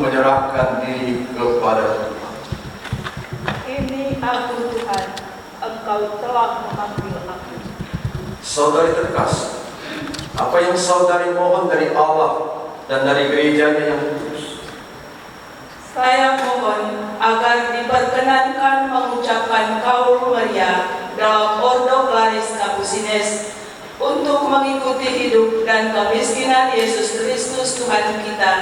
menyerahkan diri kepada Tuhan. Ini aku Tuhan, Engkau telah memanggil aku. Saudari terkasih, apa yang saudari mohon dari Allah dan dari gerejanya yang kudus? Saya mohon agar diperkenankan mengucapkan Kaul Maria dalam Ordo Claris Capucines untuk mengikuti hidup dan kemiskinan Yesus Kristus Tuhan kita,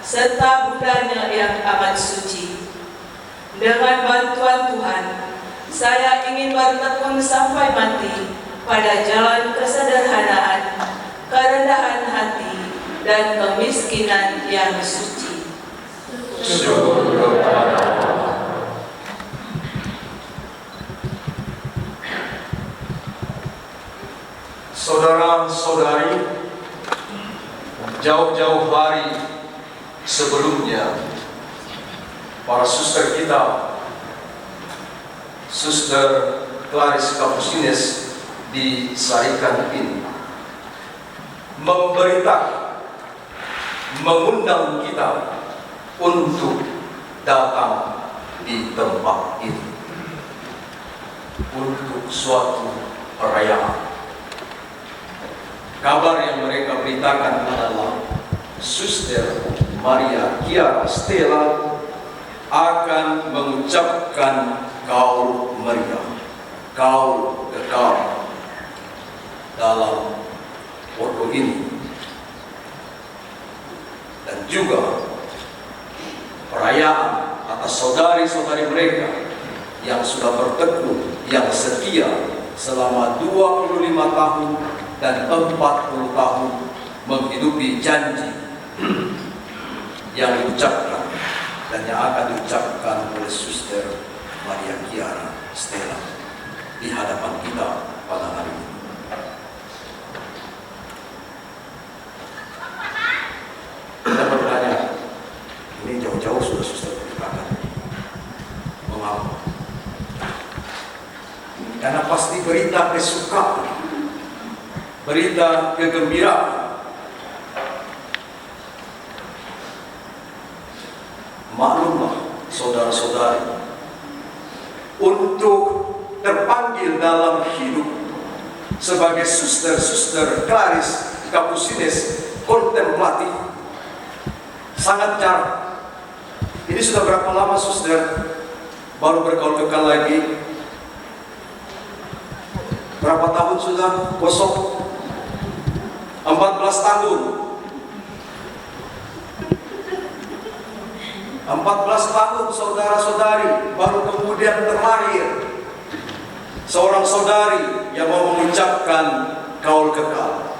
serta Bundanya yang amat suci. Dengan bantuan Tuhan, saya ingin bertekun sampai mati pada jalan kesederhanaan, kerendahan hati, dan kemiskinan yang suci. Syukur kepada Allah. Saudara-saudari, jauh-jauh hari sebelumnya, para suster kita, Suster Claris Capucines di Sarikan ini, memberitakan, mengundang kita untuk datang di tempat ini untuk suatu perayaan. Kabar yang mereka beritakan adalah Suster Maria Chiara Stella akan mengucapkan Kaul Maria, Kaul kekal dalam ordo ini, dan juga perayaan atas saudari-saudari mereka yang sudah bertekun, yang setia selama 25 tahun dan 40 tahun menghidupi janji yang diucapkan dan yang akan diucapkan oleh Suster Maria Chiara Stella di hadapan kita pada hari ini. Kita bertanya, ini jauh-jauh sudah Suster beritakan. Mengapa? Karena pasti berita kesukaan, berita kegembiraan. Maklumlah saudara-saudari, untuk terpanggil dalam hidup sebagai suster-suster Claris Capucines kontemplatif sangat jarang. Ini sudah berapa lama suster baru bergaul kekal lagi? Berapa tahun sudah kosong? 14 tahun. 14 tahun saudara-saudari baru kemudian terlahir seorang saudari yang mau mengucapkan kaul kekal.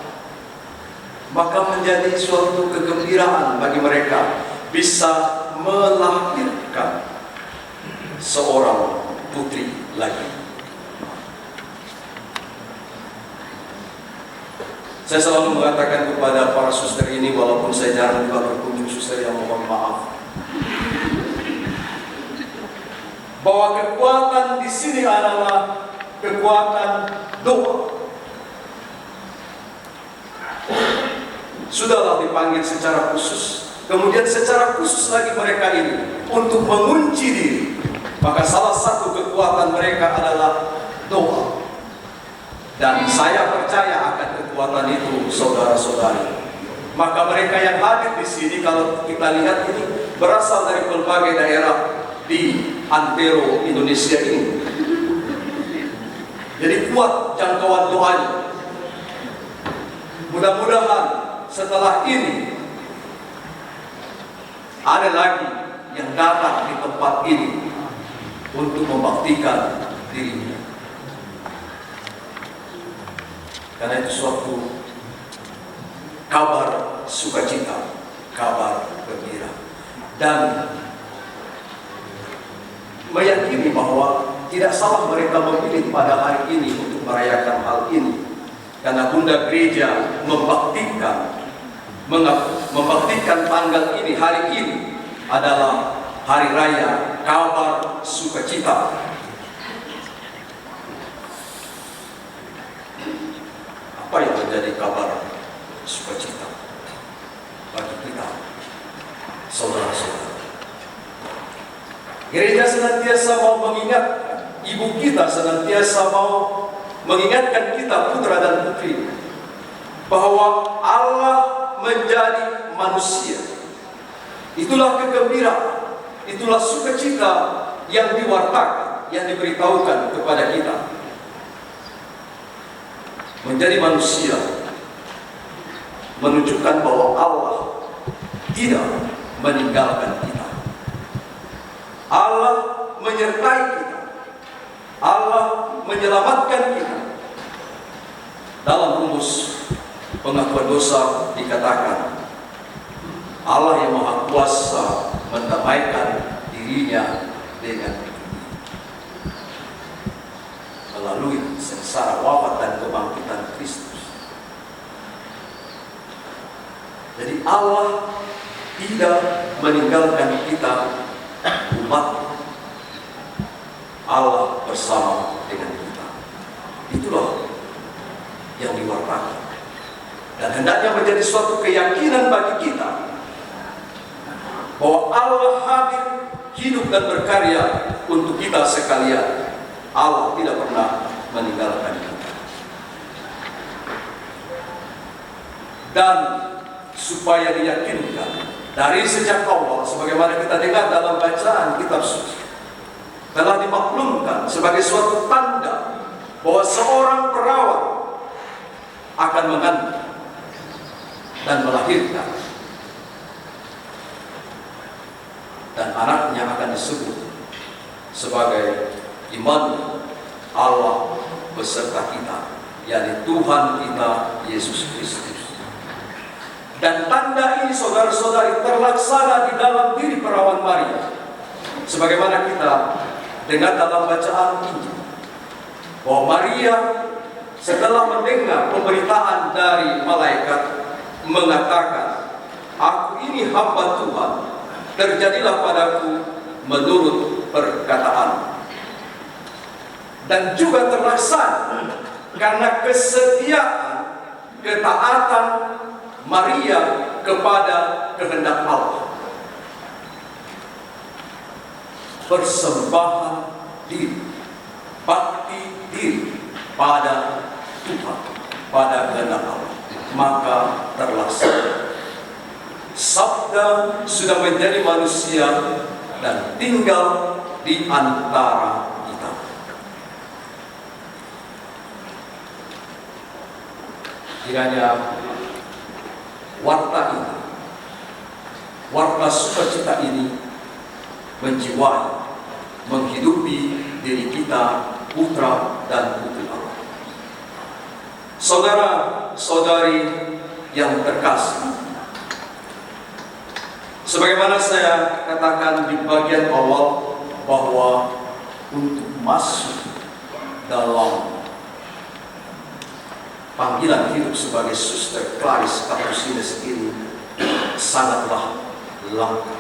Maka menjadi suatu kegembiraan bagi mereka bisa melahirkan seorang putri lagi. Saya selalu mengatakan kepada para suster ini, walaupun saya jarang juga berkunjung suster yang mohon maaf, bahwa kekuatan di sini adalah kekuatan doa. Sudahlah dipanggil secara khusus, kemudian secara khusus lagi mereka ini untuk mengunci diri. Maka salah satu kekuatan mereka adalah doa. Dan saya percaya akan kekuatan itu, saudara-saudari. Maka mereka yang hadir di sini, kalau kita lihat ini berasal dari berbagai daerah di antero Indonesia ini. Jadi kuat jangkauan doanya. Mudah-mudahan setelah ini ada lagi yang datang di tempat ini untuk membaktikan dirinya. Karena itu suatu kabar sukacita, kabar gembira, dan meyakini bahwa tidak salah mereka memilih pada hari ini untuk merayakan hal ini, karena Bunda Gereja membaktikan tanggal ini, hari ini adalah hari raya kabar sukacita. Apa yang menjadi kabar sukacita bagi kita? saudara-saudara. Gereja senantiasa mau mengingatkan, ibu kita senantiasa mau mengingatkan kita putra dan putri bahwa Allah menjadi manusia. Itulah kegembiraan, itulah sukacita yang diwartakan, yang diberitahukan kepada kita. Menjadi manusia menunjukkan bahwa Allah tidak meninggalkan kita. Allah menyertai kita. Allah menyelamatkan kita. Dalam rumus pengakuan dosa dikatakan, Allah yang Maha Kuasa mendamaikan dirinya dengan dunia melalui sengsara wafat dan kebangkitan Kristus. Jadi Allah tidak meninggalkan kita, umat. Allah bersama dengan kita. Itulah yang diwartakan. Dan hendaknya menjadi suatu keyakinan bagi kita bahwa Allah hadir, hidup dan berkarya untuk kita sekalian. Allah tidak pernah meninggalkan kita. Dan supaya diyakinkan dari sejak awal, sebagaimana kita dengar dalam bacaan kitab suci, telah dimaklumkan sebagai suatu tanda bahwa seorang perawat akan mengandung dan melahirkan, dan anaknya akan disebut sebagai Immanuel, Allah beserta kita, yakni Tuhan kita Yesus Kristus. Dan tanda ini, saudara-saudari, terlaksana di dalam diri perawan Maria, sebagaimana kita dengar dalam bacaan Injil, bahwa Maria setelah mendengar pemberitaan dari malaikat mengatakan, "Aku ini hamba Tuhan, terjadilah padaku menurut perkataan." Dan juga terlaksana karena kesetiaan, ketaatan Maria kepada kehendak Allah. Persembahan diri, bakti diri pada Tuhan, pada kehendak Allah, maka terlaksana. Sabda sudah menjadi manusia dan tinggal di antara kita. Kiranya warta ini, warta sukacita ini menjiwai, menghidupi diri kita, putra dan putri Allah. Saudara-saudari yang terkasih, sebagaimana saya katakan di bagian awal, bahwa untuk masuk dalam panggilan hidup sebagai Suster Clarice Capucines ini sangatlah langka.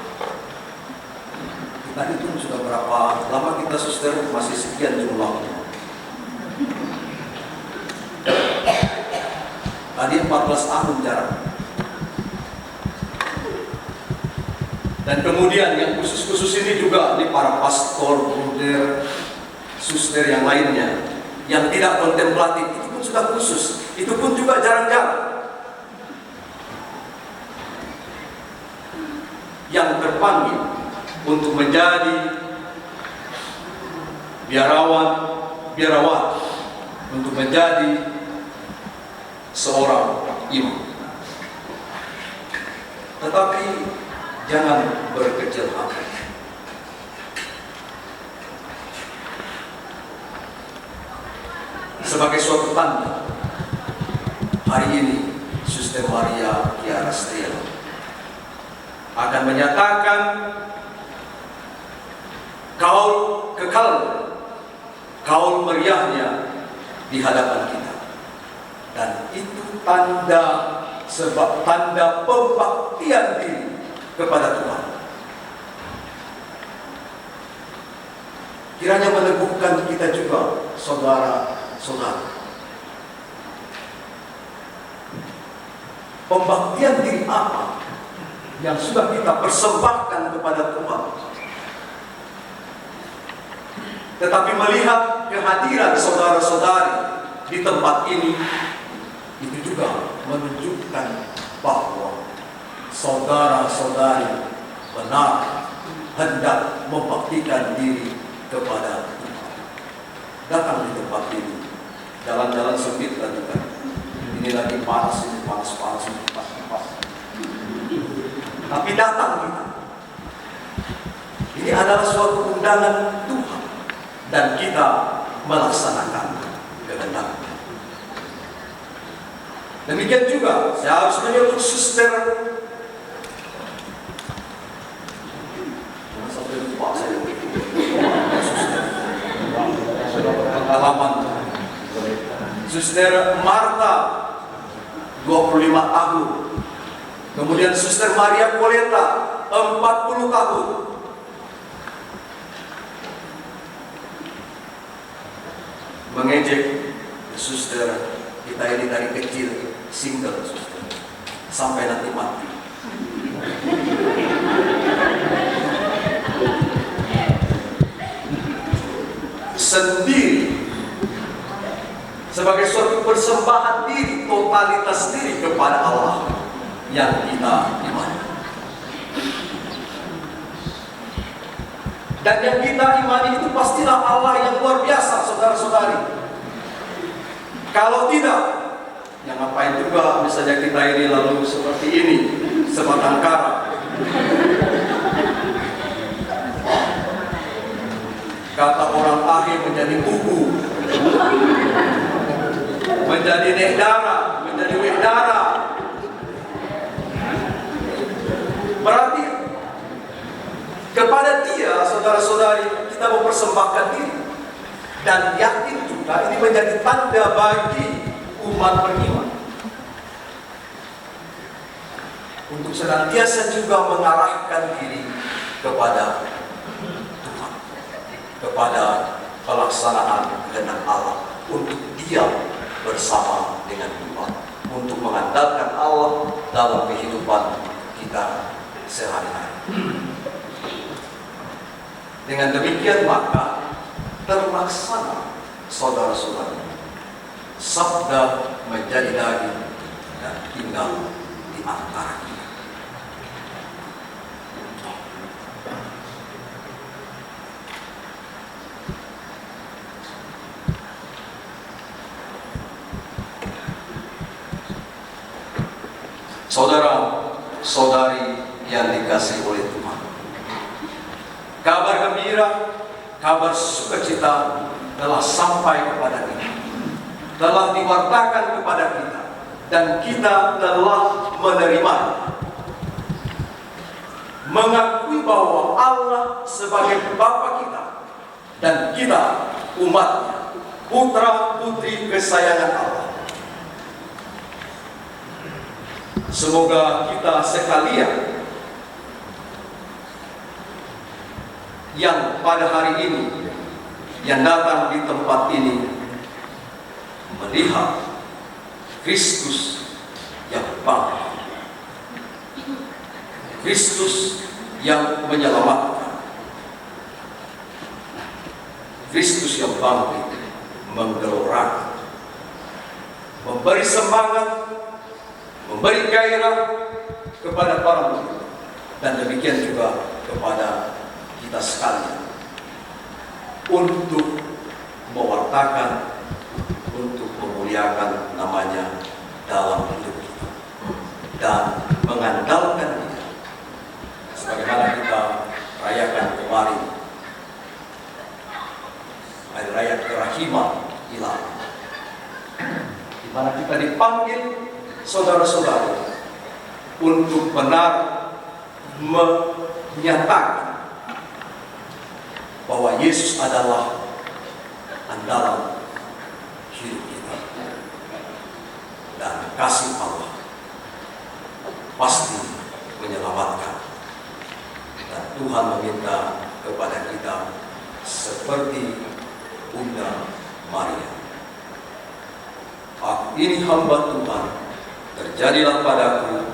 Kita hitung sudah berapa lama kita suster, masih sekian jumlahnya. Tadi 14 tahun jarak. Dan kemudian yang khusus-khusus ini juga ini para pastor, bruder, suster yang lainnya yang tidak kontemplatif, itu pun sudah khusus. Itu pun juga jarang-jarang. Yang terpanggil untuk menjadi biarawat, untuk menjadi seorang imam. Tetapi jangan berkecil hati. Sebagai suatu tanda, hari ini Suster Maria Chiara Stella akan menyatakan kaul kekal, kaul meriahnya di hadapan kita. Dan itu tanda pembaktian diri kepada Tuhan. Kiranya meneguhkan kita juga, saudara-saudara. Pembaktian diri apa yang sudah kita persembahkan kepada Tuhan. Tetapi melihat kehadiran saudara-saudari di tempat ini, itu juga menunjukkan bahwa saudara-saudari benar hendak membaktikan diri kepada Tuhan. Datang di tempat ini, jalan-jalan sempit tadi kan. Ini lagi panas, ini panas-panas, ini panas. Tapi datang kita. Ini adalah suatu undangan Tuhan dan kita melaksanakan kehendaknya. Demikian juga saya harus menyebut suster. Sampai lupa saya. Sudah berpengalaman. Suster Marta 25 tahun. Kemudian Suster Maria Coleta 40 tahun. Mengejek suster kita ini dari kecil single suster sampai nanti mati. Sendiri sebagai suatu persembahan diri, totalitas diri kepada Allah yang kita imani. Dan yang kita imani itu pastilah Allah yang luar biasa, saudara-saudari. Kalau tidak, yang ngapain juga misalnya kita ini lalu seperti ini, sebatang kara. Kata orang ahli menjadi buku, menjadi nekdara, menjadi wekdara. Berarti kepada dia, saudara-saudari, kita mempersembahkan diri. Dan yakin juga ini menjadi tanda bagi umat beriman untuk senantiasa juga mengarahkan diri kepada Tuhan, kepada pelaksanaan kehendak Allah, untuk diam bersama dengan Tuhan, untuk mengandalkan Allah dalam kehidupan kita sehari-hari. Dengan demikian maka terlaksana, saudara-saudara, sabda menjadi daging dan tinggal di antara kita. Saudara-saudari yang dikasihi oleh Tuhan, kabar gembira, kabar sukacita telah sampai kepada kita, telah diwartakan kepada kita, dan kita telah menerima, mengakui bahwa Allah sebagai Bapa kita dan kita umatnya, putra putri kesayangan Allah. Semoga kita sekalian yang pada hari ini, yang datang di tempat ini, melihat Kristus yang bangkit, Kristus yang menyelamatkan, Kristus yang bangkit menggelorakan, memberi semangat, memberi gairah kepada para murid, dan demikian juga kepada kita sekalian untuk mewartakan, untuk memuliakan namanya dalam hidup kita dan mengandalkan dia, sebagaimana kita rayakan kemarin hari raya kerahiman ilahi, di mana kita dipanggil, saudara-saudara, untuk benar menyatakan bahwa Yesus adalah andalan hidup kita, dan kasih Allah pasti menyelamatkan. Dan Tuhan meminta kepada kita seperti Bunda Maria, ini hamba Tuhan, terjadilah padaku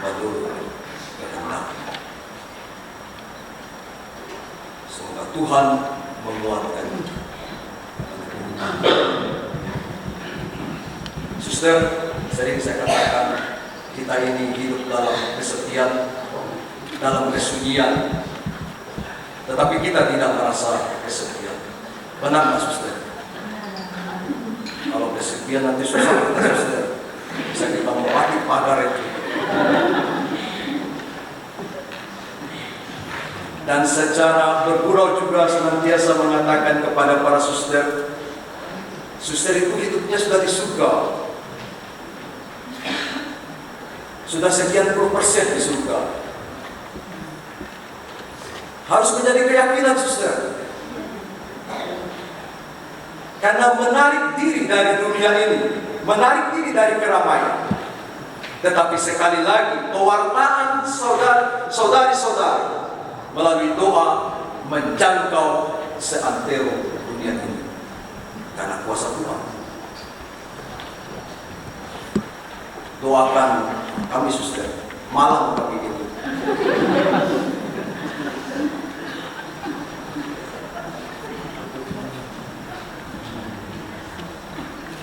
menurut kehendak Tuhan menguatkan. Suster, sering saya katakan, kita ini hidup dalam kesepian, dalam kesunyian, tetapi kita tidak merasa kesepian. Benar nggak, suster? Kalau kesepian nanti susah kita, suster. Bisa kita melewati pagar itu. Dan secara bergurau juga senantiasa mengatakan kepada para suster, suster itu hidupnya sudah di surga. Sudah sekian puluh persen di surga. Harus menjadi keyakinan, suster. Karena menarik diri dari dunia ini, menarik diri dari keramaian. Tetapi sekali lagi, pewarnaan saudari-saudari melalui doa menjangkau seantero dunia ini. Karena kuasa Tuhan. Doakan kami, suster, malam kami itu.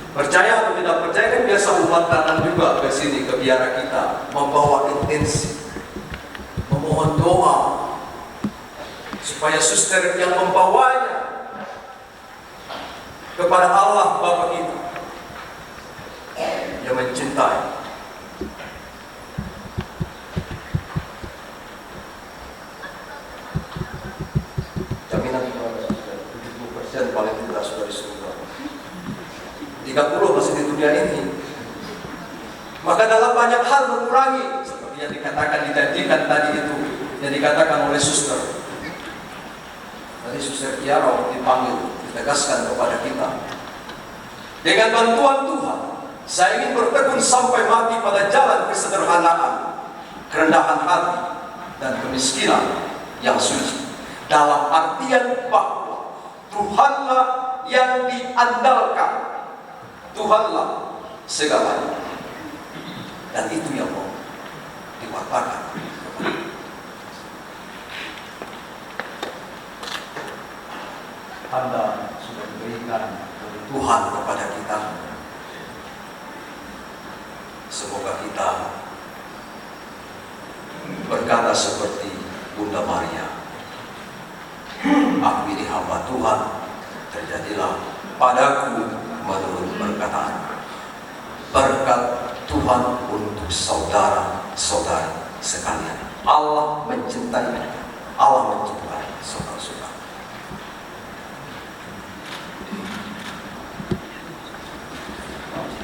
Percaya atau tidak percaya, kan biasa umat datang juga ke sini, ke biara kita, membawa intensi, memohon doa supaya suster yang membawanya kepada Allah Bapa kita yang mencintai. Jaminan kepada suster 70% paling tidak sudah di surga, 30 masih di dunia ini. Maka dalam banyak hal mengurangi, seperti yang dikatakan, dijanjikan tadi itu, yang dikatakan oleh suster. Tadi suster Tiara dipanggil, ditegaskan kepada kita. Dengan bantuan Tuhan, saya ingin bertekun sampai mati pada jalan kesederhanaan, kerendahan hati, dan kemiskinan yang suci. Dalam artian bahwa Tuhanlah yang diandalkan, Tuhanlah segalanya. Dan itu yang mau diwakilkan. Anda sudah berikan dari Tuhan kepada kita. Semoga kita berkata seperti Bunda Maria, aku ini hamba Tuhan, terjadilah padaku menurut perkataan. Berkat Tuhan untuk saudara-saudari sekalian. Allah mencintai